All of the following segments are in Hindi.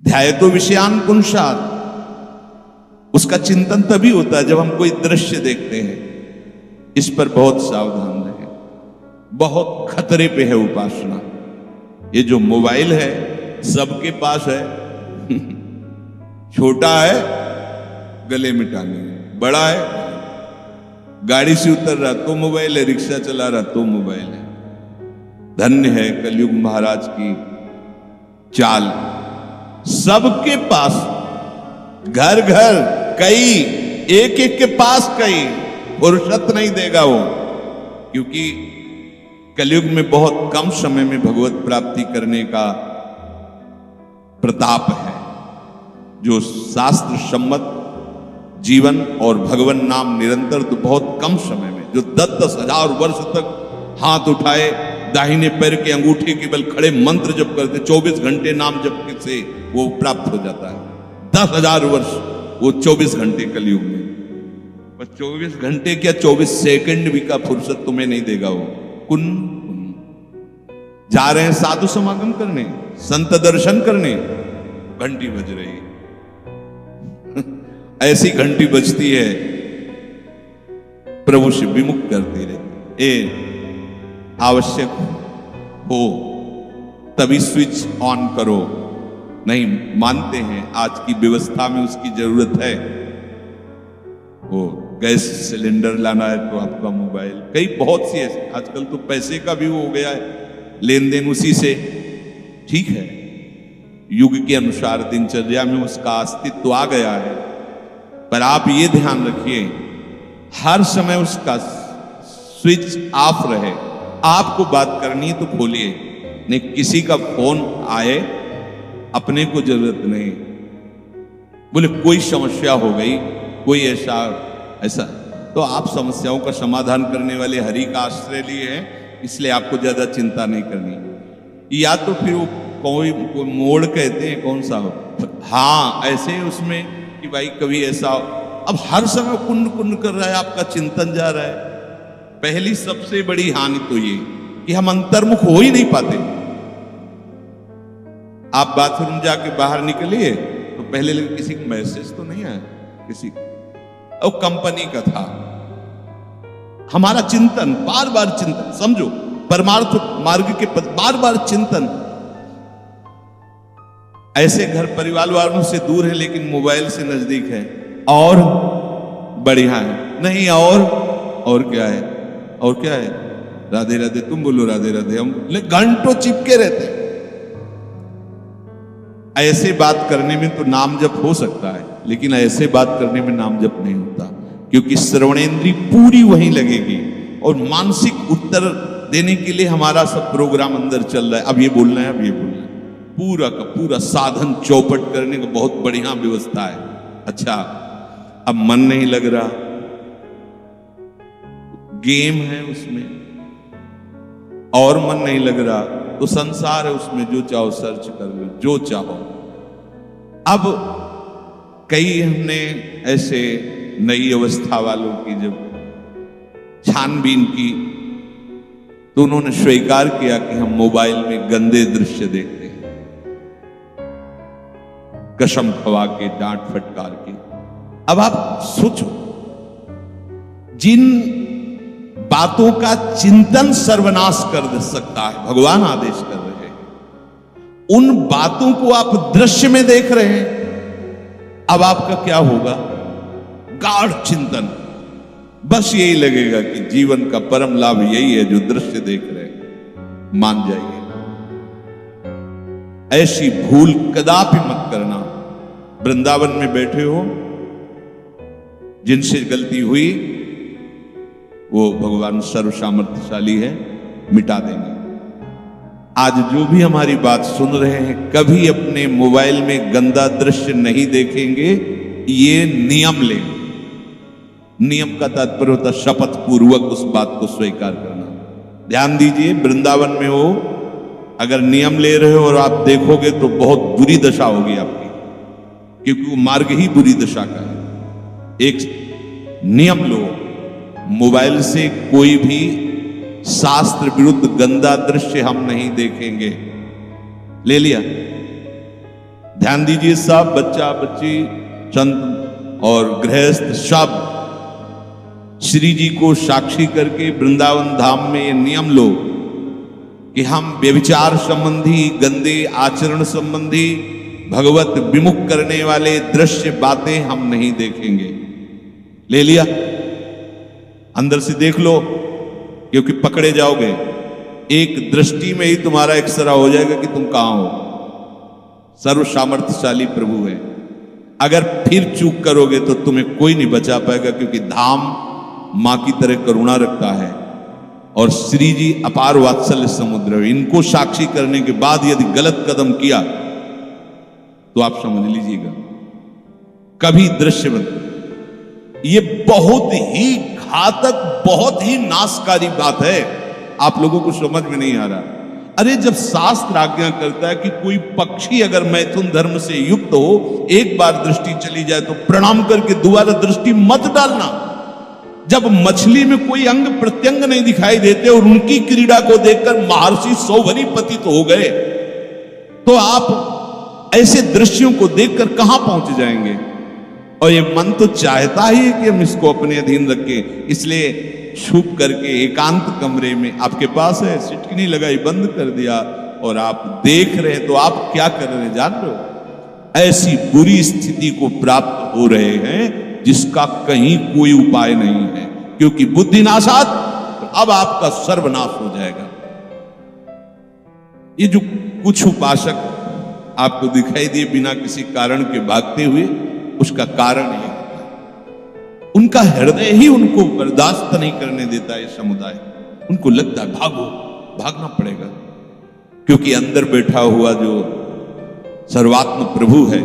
ध्यायतो विषयान पुंसात्, उसका चिंतन तभी होता है जब हम कोई दृश्य देखते हैं। इस पर बहुत सावधान रहें, बहुत खतरे पे है उपासना। ये जो मोबाइल है सबके पास है छोटा है गले में टांगे, बड़ा है गाड़ी से उतर रहा तो मोबाइल है, रिक्शा चला रहा तो मोबाइल है। धन्य है कलयुग महाराज की चाल, सबके पास, घर घर कई, एक एक के पास कई, फुर्सत नहीं देगा वो, क्योंकि कलयुग में बहुत कम समय में भगवत प्राप्ति करने का प्रताप है। जो शास्त्र सम्मत जीवन और भगवान नाम निरंतर तो बहुत कम समय में, जो 10-10 हजार वर्ष तक हाथ उठाए दाहिने पैर के अंगूठे के बल खड़े मंत्र जप करते, 24 घंटे नाम जप से वो प्राप्त हो जाता है। 10,000 वर्ष, वो 24 घंटे कलयुग में। पर 24 घंटे क्या 24 सेकंड भी का फुर्सत तुम्हें नहीं देगा वो। कुन जा रहे हैं साधु समागम करने, संत दर्शन करने, घंटी बज रही है ऐसी घंटी बजती है प्रभु से विमुख करती रहती। आवश्यक हो तभी स्विच ऑन करो, नहीं मानते हैं आज की व्यवस्था में उसकी जरूरत है। वो गैस सिलेंडर लाना है तो आपका मोबाइल, कई बहुत सी है आजकल तो पैसे का भी वो हो गया है, लेन देन उसी से। ठीक है, युग के अनुसार दिनचर्या में उसका अस्तित्व आ गया है, पर आप ये ध्यान रखिए हर समय उसका स्विच ऑफ रहे। आपको बात करनी है तो खोलिए, नहीं किसी का फोन आए अपने को जरूरत नहीं। बोले कोई समस्या हो गई, कोई ऐसा तो आप समस्याओं का समाधान करने वाले हरि का आश्रय लिए हैं, इसलिए आपको ज्यादा चिंता नहीं करनी। या तो फिर वो कोई मोड़ कहते हैं कौन सा हो, हाँ ऐसे उसमें कि भाई कभी ऐसा हो। अब हर समय कुंड कुंड कर रहा है, आपका चिंतन जा रहा है। पहली सबसे बड़ी हानि तो ये कि हम अंतर्मुख हो ही नहीं पाते। आप बाथरूम जाके बाहर निकलिए तो पहले लगे किसी का मैसेज तो नहीं आया, किसी और कंपनी का था। हमारा चिंतन बार बार चिंतन, समझो परमार्थ मार्ग के पद बार बार चिंतन। ऐसे घर परिवार वालों से दूर है लेकिन मोबाइल से नजदीक है और बढ़िया है, नहीं और क्या है, और क्या है, राधे राधे, तुम बोलो राधे राधे, हम घंटों चिपके रहते हैं। ऐसे बात करने में तो नाम जप हो सकता है, लेकिन ऐसे बात करने में नाम जप नहीं होता, क्योंकि श्रवणेंद्री पूरी वहीं लगेगी और मानसिक उत्तर देने के लिए हमारा सब प्रोग्राम अंदर चल रहा है। अब ये बोलना है, अब ये बोलना है, पूरा का पूरा साधन चौपट करने का बहुत बढ़िया व्यवस्था है। अच्छा, अब मन नहीं लग रहा, गेम है उसमें, और मन नहीं लग रहा तो संसार है उसमें, जो चाहो सर्च कर लो, जो चाहो। अब कई हमने ऐसे नई अवस्था वालों की जब छानबीन की तो उन्होंने स्वीकार किया कि हम मोबाइल में गंदे दृश्य देखते हैं, कसम खवा के, डांट फटकार के। अब आप सोचो, जिन बातों का चिंतन सर्वनाश कर सकता है, भगवान आदेश कर रहे हैं, उन बातों को आप दृश्य में देख रहे हैं। अब आपका क्या होगा? गाढ़ चिंतन, बस यही लगेगा कि जीवन का परम लाभ यही है जो दृश्य देख रहे हैं। मान जाइए, ऐसी भूल कदापि मत करना। वृंदावन में बैठे हो, जिनसे गलती हुई वो भगवान सर्व सामर्थ्यशाली है, मिटा देंगे। आज जो भी हमारी बात सुन रहे हैं, कभी अपने मोबाइल में गंदा दृश्य नहीं देखेंगे, ये नियम लें। नियम का तात्पर्य होता शपथ पूर्वक उस बात को स्वीकार करना। ध्यान दीजिए, वृंदावन में हो, अगर नियम ले रहे हो और आप देखोगे तो बहुत बुरी दशा होगी आपकी, क्योंकि वो मार्ग ही बुरी दशा का है। एक नियम लो, मोबाइल से कोई भी शास्त्र विरुद्ध गंदा दृश्य हम नहीं देखेंगे। ले लिया? ध्यान दीजिए, सब बच्चा बच्ची, संत और गृहस्थ सब श्री जी को साक्षी करके वृंदावन धाम में ये नियम लो कि हम व्यभिचार संबंधी, गंदे आचरण संबंधी, भगवत विमुख करने वाले दृश्य बातें हम नहीं देखेंगे। ले लिया, अंदर से देख लो, क्योंकि पकड़े जाओगे। एक दृष्टि में ही तुम्हारा एक्सरा हो जाएगा कि तुम कहां हो। सर्व सामर्थ्यशाली प्रभु है। अगर फिर चूक करोगे तो तुम्हें कोई नहीं बचा पाएगा, क्योंकि धाम मां की तरह करुणा रखता है और श्री जी अपार वात्सल्य समुद्र है। इनको साक्षी करने के बाद यदि गलत कदम किया तो आप समझ लीजिएगा कभी दृश्य बन। ये बहुत ही घातक, बहुत ही नाशकारी बात है। आप लोगों को समझ में नहीं आ रहा। अरे जब शास्त्र आज्ञा करता है कि कोई पक्षी अगर मैथुन धर्म से युक्त हो, एक बार दृष्टि चली जाए तो प्रणाम करके दोबारा दृष्टि मत डालना। जब मछली में कोई अंग प्रत्यंग नहीं दिखाई देते और उनकी क्रीड़ा को देखकर महर्षि सौभरी पतित हो गए, तो आप ऐसे दृश्यों को देखकर कहां पहुंच जाएंगे। और ये मन तो चाहता ही है कि हम इसको अपने अधीन रखें, इसलिए छुप करके एकांत कमरे में आपके पास है, सिटकनी लगाई, बंद कर दिया और आप देख रहे हैं। तो आप क्या कर रहे हैं जान रहे हो? ऐसी बुरी स्थिति को प्राप्त हो रहे हैं जिसका कहीं कोई उपाय नहीं है, क्योंकि बुद्धिनाशात, अब आपका सर्वनाश हो जाएगा। ये जो कुछ उपासक आपको दिखाई दिए बिना किसी कारण के भागते हुए, उसका कारण ये होता है उनका हृदय ही उनको बर्दाश्त नहीं करने देता है। समुदाय उनको लगता है भागो, भागना पड़ेगा, क्योंकि अंदर बैठा हुआ जो सर्वात्म प्रभु है,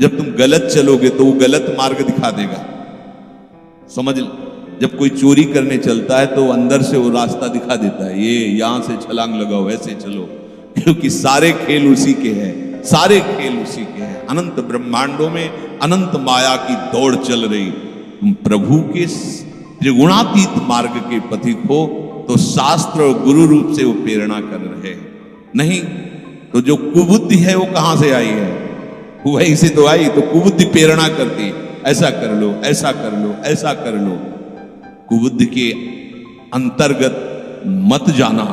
जब तुम गलत चलोगे तो वो गलत मार्ग दिखा देगा। समझ, जब कोई चोरी करने चलता है तो अंदर से वो रास्ता दिखा देता है, ये यहां से छलांग लगाओ, ऐसे चलो, क्योंकि सारे खेल उसी के हैं, सारे खेल उसी के हैं। अनंत ब्रह्मांडों में अनंत माया की दौड़ चल रही। तुम प्रभु के त्रिगुणातीत मार्ग के पथिक हो तो शास्त्र और गुरु रूप से वो प्रेरणा कर रहे हैं। नहीं तो जो कुबुद्धि है वो कहां से आई है? वहीं से तो आई। तो कुबुद्धि प्रेरणा करती, ऐसा कर लो, ऐसा कर लो, ऐसा कर लो। कुबुद्धि के अंतर्गत मत जाना,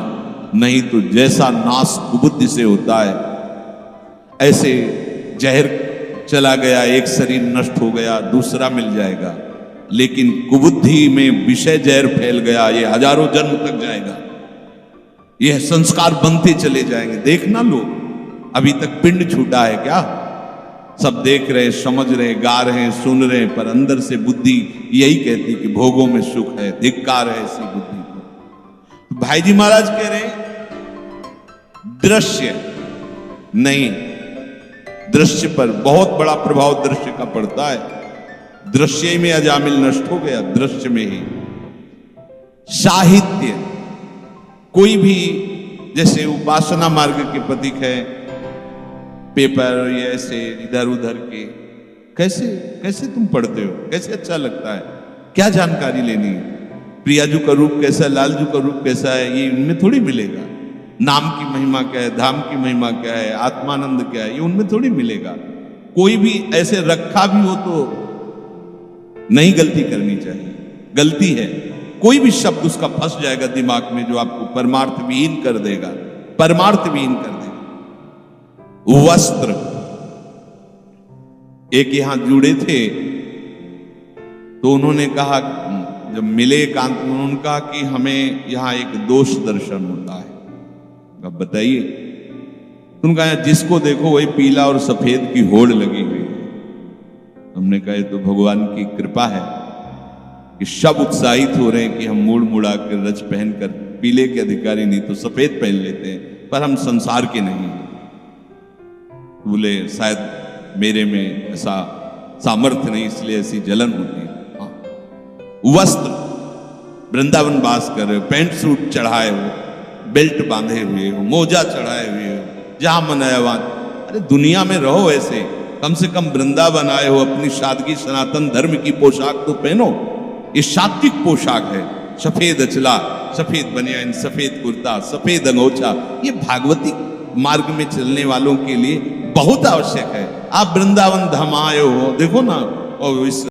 नहीं तो जैसा नाश कुबुद्धि से होता है, ऐसे जहर चला गया, एक शरीर नष्ट हो गया, दूसरा मिल जाएगा। लेकिन कुबुद्धि में विषय जहर फैल गया, ये हजारों जन्म तक जाएगा, ये संस्कार बनते चले जाएंगे। देखना लोग, अभी तक पिंड छूटा है क्या? सब देख रहे, समझ रहे, गा रहे, सुन रहे, पर अंदर से बुद्धि यही कहती कि भोगों में सुख है। धिक्कार है ऐसी बुद्धि को। तो भाई जी महाराज कह रहे दृश्य नहीं, दृश्य पर बहुत बड़ा प्रभाव दृश्य का पड़ता है। दृश्य ही में अजामिल नष्ट हो गया, दृश्य में ही। साहित्य, कोई भी जैसे उपासना मार्ग के प्रतीक है, पेपर ये ऐसे इधर उधर के, कैसे कैसे तुम पढ़ते हो, कैसे अच्छा लगता है, क्या जानकारी लेनी है? प्रियाजू का रूप कैसा है, लालजू का रूप कैसा है, ये इनमें थोड़ी मिलेगा। नाम की महिमा क्या है, धाम की महिमा क्या है, आत्मानंद क्या है, ये उनमें थोड़ी मिलेगा। कोई भी ऐसे रखा भी हो तो नहीं गलती करनी चाहिए, गलती है। कोई भी शब्द उसका फंस जाएगा दिमाग में जो आपको परमार्थ विहीन कर देगा, परमार्थ विहीन कर देगा। वस्त्र, एक यहां जुड़े थे तो उन्होंने कहा, जब मिले एकांत में, उन्होंने कहा कि हमें यहां एक दोष दर्शन होता है। अब बताइए, तुम कहा जिसको देखो वही पीला और सफेद की होड़ लगी हुई है। हमने कहा तो भगवान की कृपा है कि सब उत्साहित हो रहे हैं कि हम मुड़ मुड़ा कर रच पहनकर, पीले के अधिकारी नहीं तो सफेद पहन लेते हैं, पर हम संसार के नहीं हैं। बोले शायद मेरे में ऐसा सामर्थ्य नहीं, इसलिए ऐसी जलन होती है। हाँ। वस्त्र, वृंदावन वास कर रहे हो, पैंट सूट चढ़ाए हो, बेल्ट बांधे हुए हो, मोजा चढ़ाए हुए हो, जहां मन आया वहां। अरे दुनिया में रहो ऐसे, कम से कम वृंदावन आए हो, अपनी सादगी सनातन धर्म की पोशाक तो पहनो। ये सात्विक पोशाक है, सफेद अचला, सफेद बनियान, सफेद कुर्ता, सफेद अंगोछा। ये भागवती मार्ग में चलने वालों के लिए बहुत आवश्यक है। आप वृंदावन धाम आए हो, देखो ना, और इस